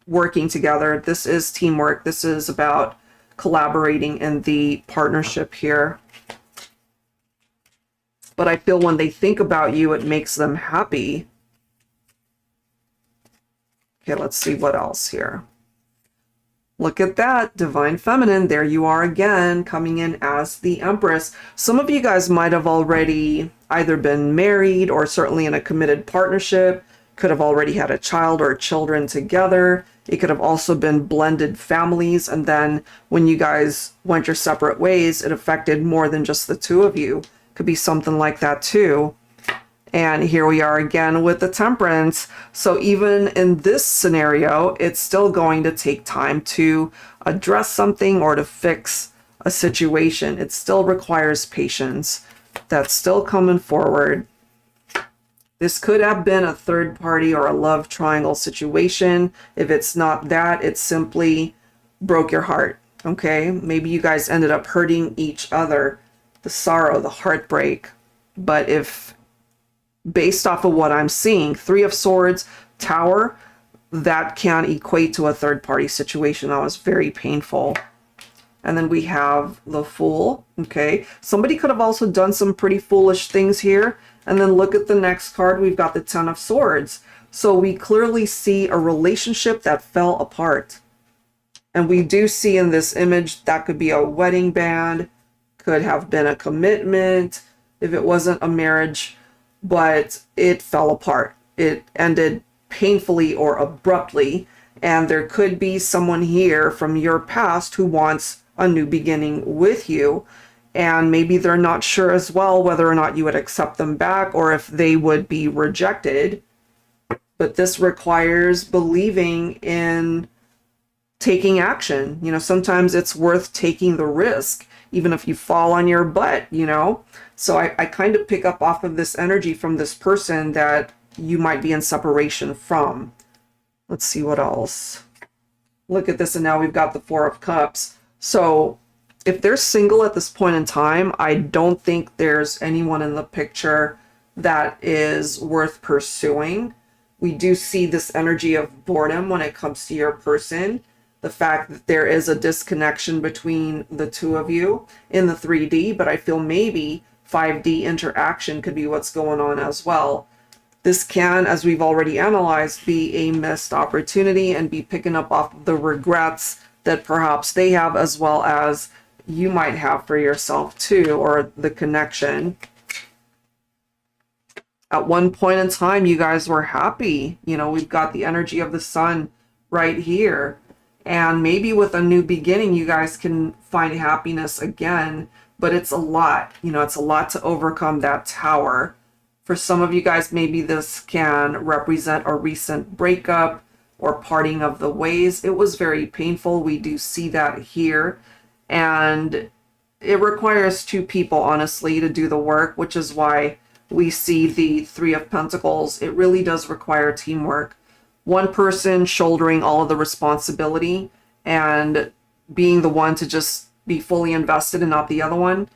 working together. This is teamwork. This is about collaborating in the partnership here. But I feel when they think about you, it makes them happy. Okay, let's see what else here. Look at that, divine feminine. There you are again, coming in as the Empress. Some of you guys might have already either been married or certainly in a committed partnership, could have already had a child or children together. It could have also been blended families. And then when you guys went your separate ways, it affected more than just the two of you. Could be something like that too. And here we are again with the Temperance. So even in this scenario, it's still going to take time to address something or to fix a situation. It still requires patience. That's still coming forward. This could have been a third party or a love triangle situation. If it's not that, it simply broke your heart. Okay, maybe you guys ended up hurting each other. The sorrow, the heartbreak. But if based off of what I'm seeing, Three of Swords, Tower, that can equate to a third-party situation. That was very painful. And then we have the Fool. Okay, somebody could have also done some pretty foolish things here. And then look at the next card. We've got the Ten of Swords. So we clearly see a relationship that fell apart. And we do see in this image that could be a wedding band, could have been a commitment if it wasn't a marriage, but it fell apart. It ended painfully or abruptly, and there could be someone here from your past who wants a new beginning with you, and maybe they're not sure as well whether or not you would accept them back or if they would be rejected. But this requires believing in taking action. You know, sometimes it's worth taking the risk, even if you fall on your butt, you know. So I kind of pick up off of this energy from this person that you might be in separation from. Let's see what else. Look at this, and now we've got the Four of Cups. So if they're single at this point in time, I don't think there's anyone in the picture that is worth pursuing. We do see this energy of boredom when it comes to your person. The fact that there is a disconnection between the two of you in the 3D, but I feel maybe 5D interaction could be what's going on as well. This can, as we've already analyzed, be a missed opportunity and be picking up off the regrets that perhaps they have, as well as you might have for yourself too, or the connection. At one point in time, you guys were happy. You know, we've got the energy of the sun right here. And maybe with a new beginning, you guys can find happiness again. But it's a lot. You know, it's a lot to overcome that tower. For some of you guys, maybe this can represent a recent breakup or parting of the ways. It was very painful. We do see that here. And it requires two people, honestly, to do the work, which is why we see the Three of Pentacles. It really does require teamwork. One person shouldering all of the responsibility and being the one to just be fully invested and not the other one,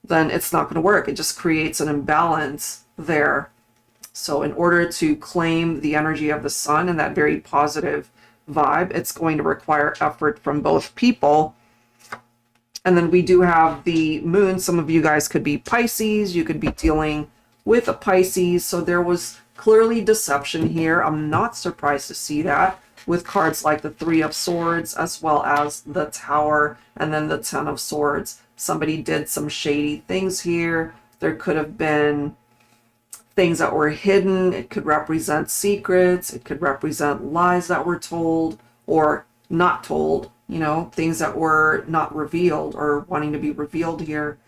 then it's not going to work. It just creates an imbalance there. So in order to claim the energy of the sun and that very positive vibe, it's going to require effort from both people. And then we do have the moon. Some of you guys could be Pisces. You could be dealing with a Pisces. So there was clearly deception here. I'm not surprised to see that with cards like the Three of Swords, as well as the Tower, and then the Ten of Swords. Somebody did some shady things here. There could have been things that were hidden. It could represent secrets. It could represent lies that were told or not told, you know, things that were not revealed or wanting to be revealed here.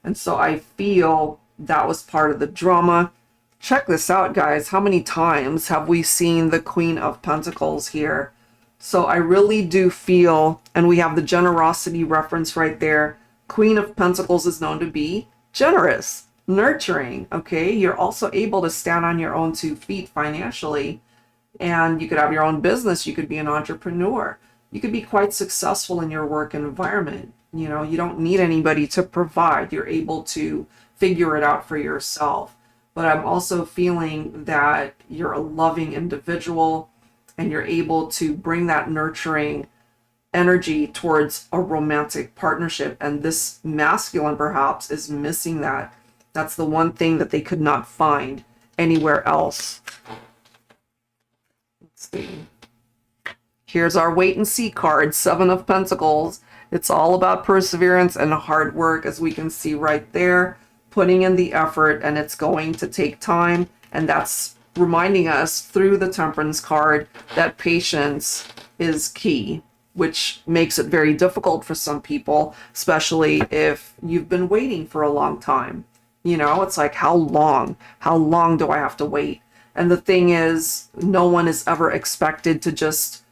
And so I feel that was part of the drama. Check this out, guys. How many times have we seen the Queen of Pentacles here? So I really do feel, and we have the generosity reference right there. Queen of Pentacles is known to be generous, nurturing, okay? You're also able to stand on your own 2 feet financially, and you could have your own business. You could be an entrepreneur. You could be quite successful in your work environment. You know, you don't need anybody to provide. You're able to figure it out for yourself. But I'm also feeling that you're a loving individual and you're able to bring that nurturing energy towards a romantic partnership. And this masculine perhaps is missing that. That's the one thing that they could not find anywhere else. Let's see. Here's our wait and see card, Seven of Pentacles. It's all about perseverance and hard work, as we can see right there. Putting in the effort, and it's going to take time. And that's reminding us through the Temperance card that patience is key, which makes it very difficult for some people, especially if you've been waiting for a long time. You know, it's like, how long? How long do I have to wait? And the thing is, no one is ever expected to just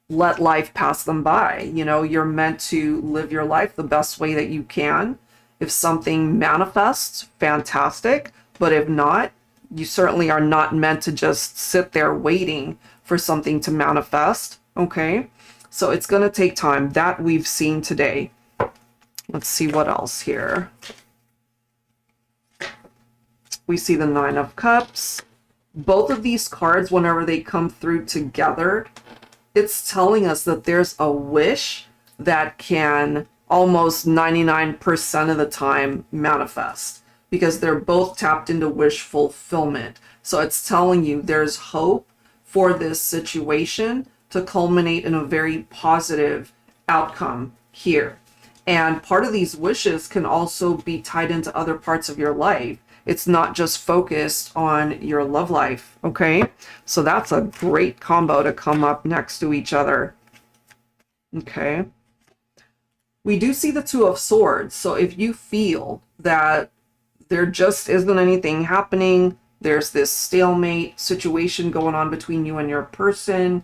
let life pass them by. You know, you're meant to live your life the best way that you can. If something manifests, fantastic. But if not, you certainly are not meant to just sit there waiting for something to manifest. Okay? So it's going to take time. That we've seen today. Let's see what else here. We see the Nine of Cups. Both of these cards, whenever they come through together, it's telling us that there's a wish that can almost 99% of the time manifest, because they're both tapped into wish fulfillment. So it's telling you there's hope for this situation to culminate in a very positive outcome here. And part of these wishes can also be tied into other parts of your life. It's not just focused on your love life, okay? So that's a great combo to come up next to each other. Okay. We do see the Two of Swords. So if you feel that there just isn't anything happening, there's this stalemate situation going on between you and your person,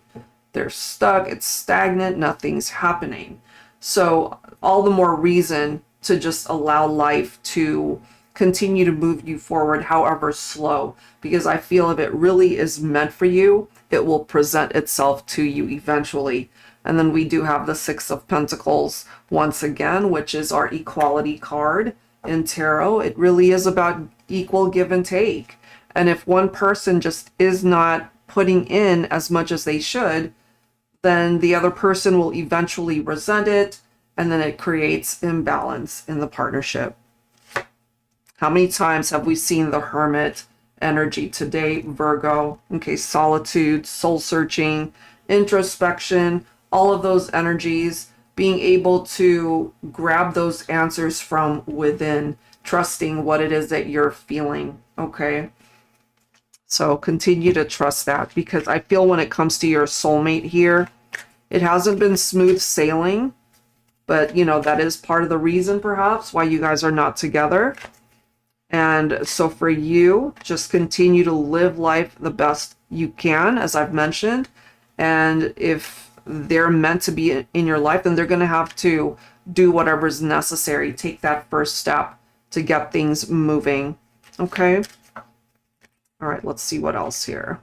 they're stuck, it's stagnant, nothing's happening. So all the more reason to just allow life to continue to move you forward, however slow, because I feel if it really is meant for you, it will present itself to you eventually. And then we do have the Six of Pentacles once again, which is our equality card in tarot. It really is about equal give and take. And if one person just is not putting in as much as they should, then the other person will eventually resent it, and then it creates imbalance in the partnership. How many times have we seen the Hermit energy today, Virgo. Okay, solitude, soul searching, introspection, all of those energies, being able to grab those answers from within, trusting what it is that you're feeling. Okay. So continue to trust that, because I feel when it comes to your soulmate here, it hasn't been smooth sailing, but you know, that is part of the reason perhaps why you guys are not together. And so for you, just continue to live life the best you can, as I've mentioned. And if they're meant to be in your life, then they're going to have to do whatever's necessary. Take that first step to get things moving. Okay. All right, let's see what else here.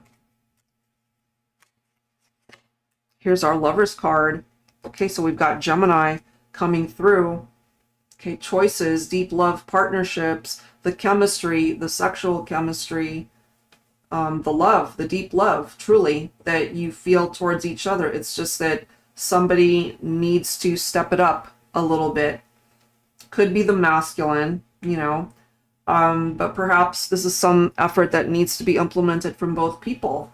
Here's our Lovers card. Okay, so we've got Gemini coming through. Okay, choices, deep love, partnerships, the chemistry, the sexual chemistry, the love, the deep love, truly, that you feel towards each other. It's just that somebody needs to step it up a little bit. Could be the masculine, you know, but perhaps this is some effort that needs to be implemented from both people.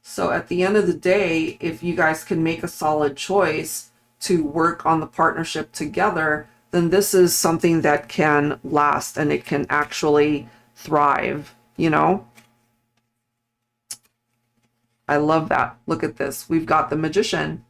So at the end of the day, if you guys can make a solid choice to work on the partnership together, then this is something that can last and it can actually thrive, you know? I love that. Look at this. We've got the Magician.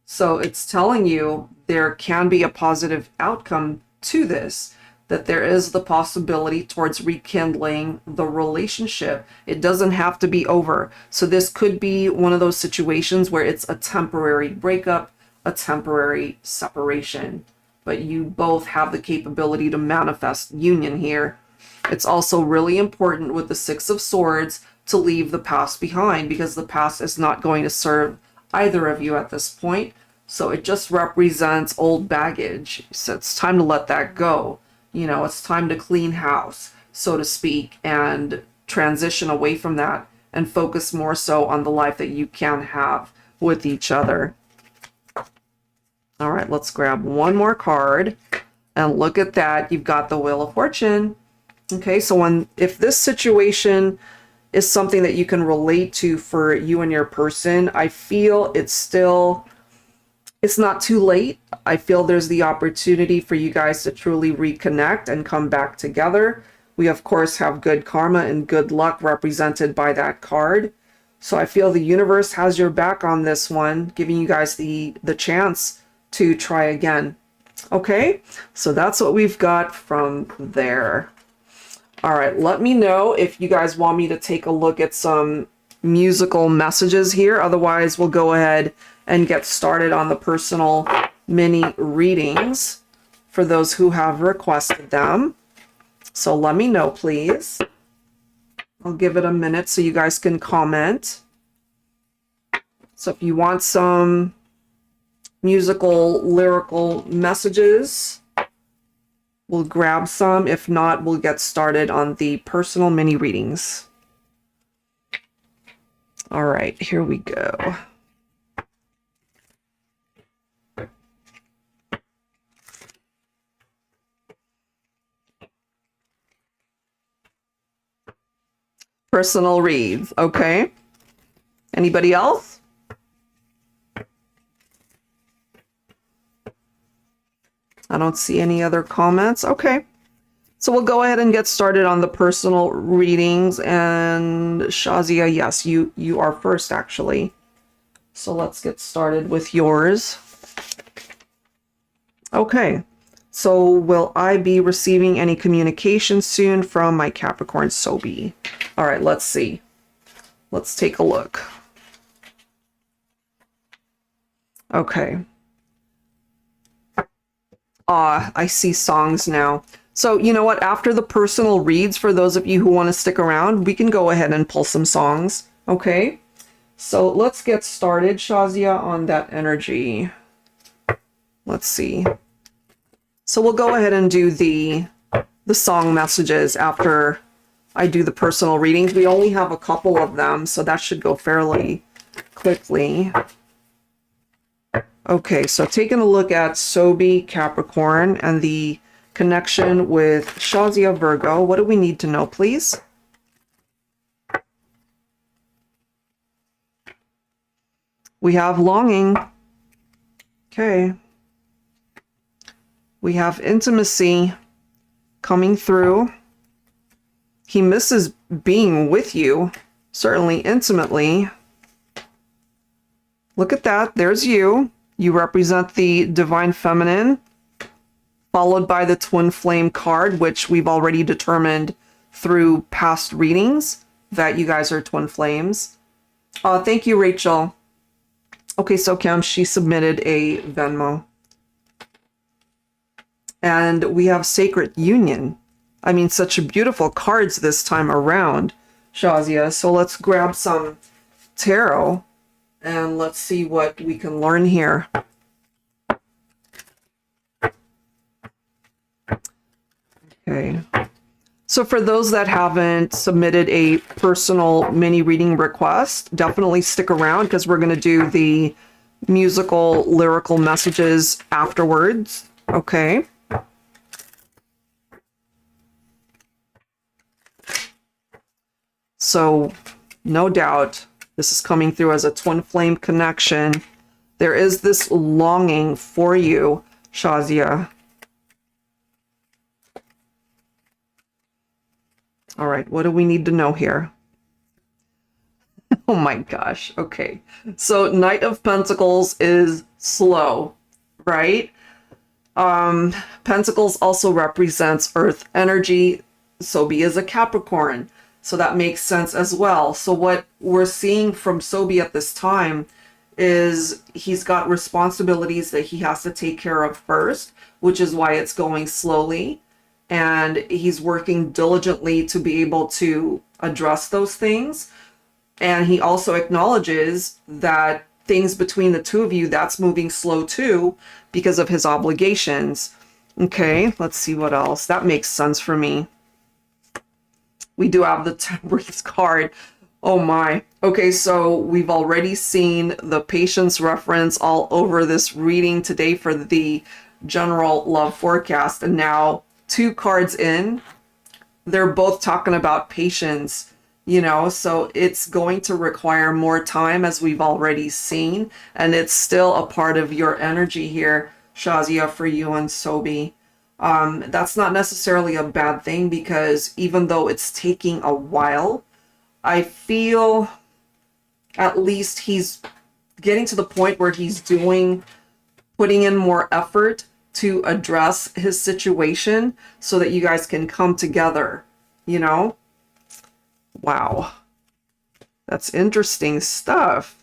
So it's telling you there can be a positive outcome to this, that there is the possibility towards rekindling the relationship. It doesn't have to be over. So this could be one of those situations where it's a temporary breakup, a temporary separation, but you both have the capability to manifest union here. It's also really important with the Six of Swords to leave the past behind, because the past is not going to serve either of you at this point. So it just represents old baggage. So it's time to let that go. You know, it's time to clean house, so to speak, and transition away from that and focus more so on the life that you can have with each other. All right, let's grab one more card and look at that. You've got the Wheel of Fortune. Okay, so if this situation is something that you can relate to for you and your person, I feel it's not too late. I feel there's the opportunity for you guys to truly reconnect and come back together. We, of course, have good karma and good luck represented by that card. So I feel the universe has your back on this one, giving you guys the chance to try again. Okay, so that's what we've got from there. All right, let me know if you guys want me to take a look at some musical messages here. Otherwise, we'll go ahead and get started on the personal mini readings for those who have requested them. So let me know, please. I'll give it a minute so you guys can comment. So if you want some musical, lyrical messages, we'll grab some. If not, we'll get started on the personal mini readings. All right, here we go. Personal reads, okay. Anybody else? I don't see any other comments. Okay. So we'll go ahead and get started on the personal readings. And Shazia, yes, you are first, actually. So let's get started with yours. Okay. So will I be receiving any communication soon from my Capricorn Sobi? All right, let's see. Let's take a look. Okay. I see songs now. So you know what? After the personal reads, for those of you who want to stick around, we can go ahead and pull some songs. Okay. So let's get started, Shazia, on that energy. Let's see. So we'll go ahead and do the song messages after I do the personal readings. We only have a couple of them, so that should go fairly quickly. Okay, so taking a look at Sobi Capricorn and the connection with Shazia Virgo, what do we need to know, please? We have longing. Okay. We have intimacy coming through. He misses being with you, certainly intimately. Look at that. There's you. You represent the divine feminine, followed by the twin flame card, which we've already determined through past readings that you guys are twin flames. Thank you, Rachel. Okay, so Cam, she submitted a Venmo. And we have Sacred Union. I mean, such beautiful cards this time around, Shazia. So let's grab some tarot and let's see what we can learn here. Okay. So for those that haven't submitted a personal mini reading request, definitely stick around because we're going to do the musical lyrical messages afterwards. Okay. So no doubt this is coming through as a twin flame connection. There is this longing for you, Shazia. All right, what do we need to know here? Oh my gosh, okay. So Knight of Pentacles is slow, right? Pentacles also represents earth energy. Sobi is a Capricorn, so that makes sense as well. So what we're seeing from Sobi at this time is he's got responsibilities that he has to take care of first, which is why it's going slowly. And he's working diligently to be able to address those things. And he also acknowledges that things between the two of you, that's moving slow too because of his obligations. Okay, let's see what else. That makes sense for me. We do have the Temperance card. Oh my. Okay, so we've already seen the patience reference all over this reading today for the general love forecast. And now 2 cards in, they're both talking about patience, you know, so it's going to require more time as we've already seen. And it's still a part of your energy here, Shazia, for you and Sobi. That's not necessarily a bad thing because even though it's taking a while, I feel at least he's getting to the point where he's putting in more effort to address his situation so that you guys can come together, you know? Wow. That's interesting stuff.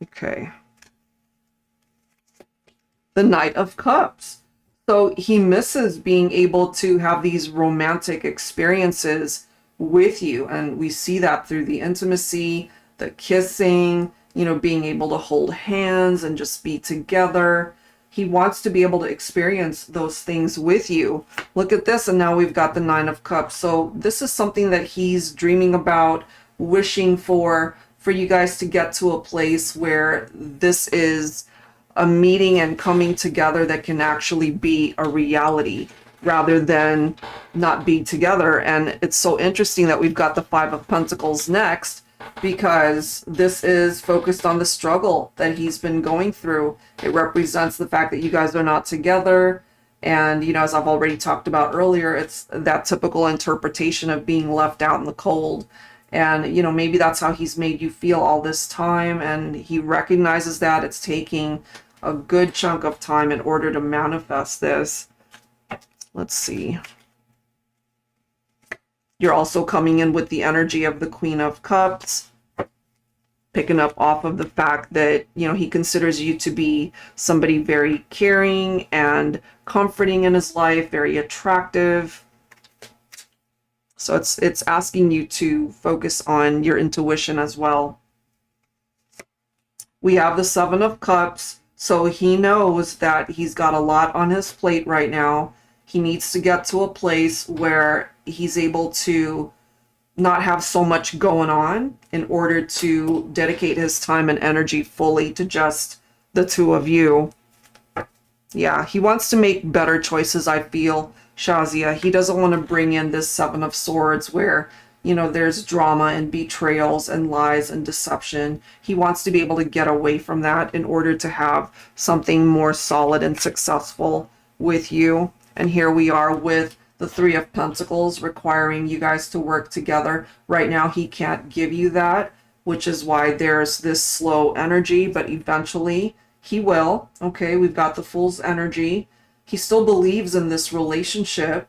Okay. The Knight of Cups. So he misses being able to have these romantic experiences with you. And we see that through the intimacy, the kissing, you know, being able to hold hands and just be together. He wants to be able to experience those things with you. Look at this, and now we've got the 9 of Cups. So this is something that he's dreaming about, wishing for you guys to get to a place where this is a meeting and coming together that can actually be a reality rather than not be together. And it's so interesting that we've got the 5 of Pentacles next, because this is focused on the struggle that he's been going through. It represents the fact that you guys are not together. And, you know, as I've already talked about earlier, it's that typical interpretation of being left out in the cold. And, you know, maybe that's how he's made you feel all this time. And he recognizes that it's taking a good chunk of time in order to manifest this. Let's see. You're also coming in with the energy of the Queen of Cups, picking up off of the fact that, you know, he considers you to be somebody very caring and comforting in his life, very attractive. So it's asking you to focus on your intuition as well. We have the 7 of Cups. So he knows that he's got a lot on his plate right now. He needs to get to a place where he's able to not have so much going on in order to dedicate his time and energy fully to just the 2 of you. Yeah, he wants to make better choices, I feel, Shazia. He doesn't want to bring in this 7 of Swords where, you know, there's drama and betrayals and lies and deception. He wants to be able to get away from that in order to have something more solid and successful with you. And here we are with the Three of Pentacles, requiring you guys to work together. Right now, he can't give you that, which is why there's this slow energy, but eventually he will. Okay, we've got the Fool's energy. He still believes in this relationship.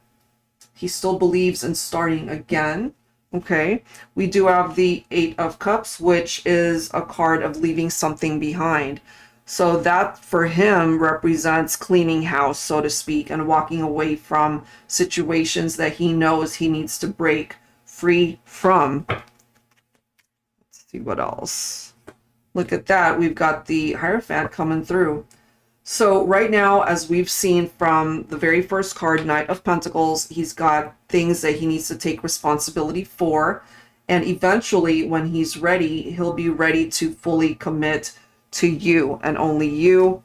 He still believes in starting again. Okay, we do have the Eight of Cups, which is a card of leaving something behind. So that for him represents cleaning house, so to speak, and walking away from situations that he knows he needs to break free from. Let's see what else. Look at that. We've got the Hierophant coming through. So right now, as we've seen from the very first card, Knight of Pentacles, he's got things that he needs to take responsibility for. And eventually, when he's ready, he'll be ready to fully commit to you and only you,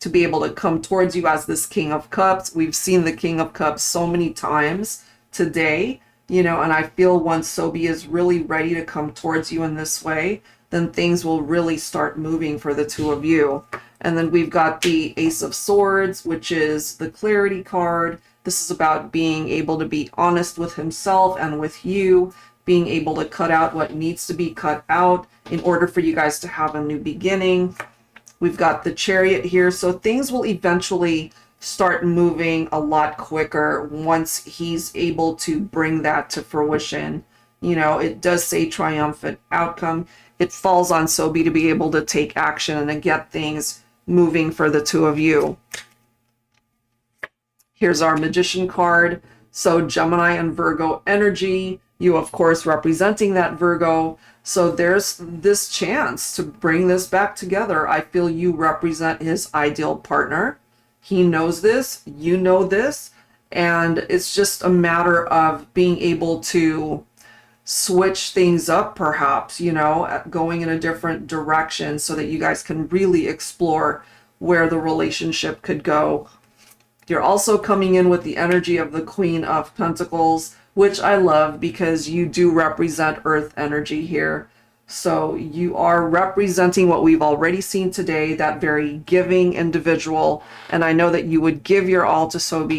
to be able to come towards you as this King of Cups. We've seen the King of Cups so many times today, you know, and I feel once Sobi is really ready to come towards you in this way, then things will really start moving for the two of you. And then we've got the Ace of Swords, which is the clarity card. This is about being able to be honest with himself and with you, being able to cut out what needs to be cut out in order for you guys to have a new beginning. We've got the Chariot here. So things will eventually start moving a lot quicker once he's able to bring that to fruition. You know, it does say triumphant outcome. It falls on Sobi to be able to take action and to get things moving for the two of you. Here's our Magician card. So Gemini and Virgo energy, you of course representing that Virgo. So there's this chance to bring this back together. I feel you represent his ideal partner. He knows this, you know this, and it's just a matter of being able to switch things up, perhaps, you know, going in a different direction so that you guys can really explore where the relationship could go. You're also coming in with the energy of the Queen of Pentacles, which I love because you do represent Earth energy here. So you are representing what we've already seen today, that very giving individual. And I know that you would give your all to Sobi